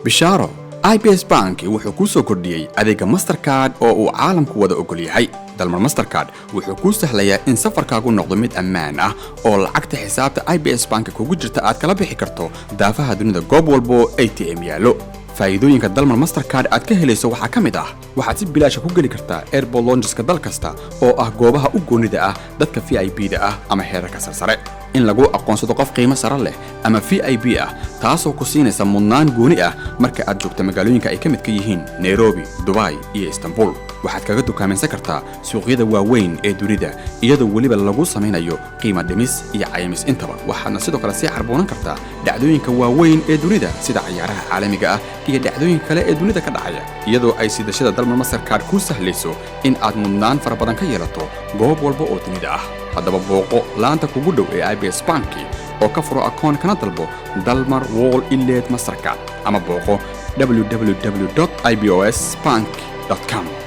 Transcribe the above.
bishaaro IBS Bank wuxuu ku soo kordhiyay adeega Mastercard oo uu caalamku wada ogol yahay. Dalmar Mastercard wuxuu ku sahlayaa in safarkaagu noqdo mid ammaan ah oo lacagta xisaabta IBS Bank kugu jirta aad kala bixi karto daafaha dunida goob walbo ATM yaalo. faa'iidooyinka Dalmar Mastercard aad ka helayso waxaa ka mid ah waxaad si bilaash ku geli kartaa airport lounges-ka dal kasta oo ah goobaha u goonida ah dadka VIP-da ah ama heerarka sare in lagu aqoonsado qof qiimo sare leh ama VIP ah taasoo ku siinaysa mudnaan gooni ah marka aad joogto magaalooyinka ay ka mid ka yihiin Nairobi, Dubai iyo Istanbul. waxaad kaga dukaamaysan kartaa suuqyada waaweyn ee dunida iyadoo waliba lagu samaynayo qiimo dhimis iyo caymis intaba. waxaadna sidoo kale sii carboonan kartaa dhacdooyinka waaweyn ee dunida sida ciyaaraha caalamiga ah iyo dhacdooyin kale ee dunida ka dhacaya iyadoo ay sidashada Dalmar Mastercard ku sahlayso in aad mudnaan fara badan ka yeelato goob walba oo dunida ah. haddaba booqo laanta kugu dhow ee IBS Bank oo ka furo akoon kana dalbo Dalmar World Elite Mastercard ama booqo www.ibosbank.com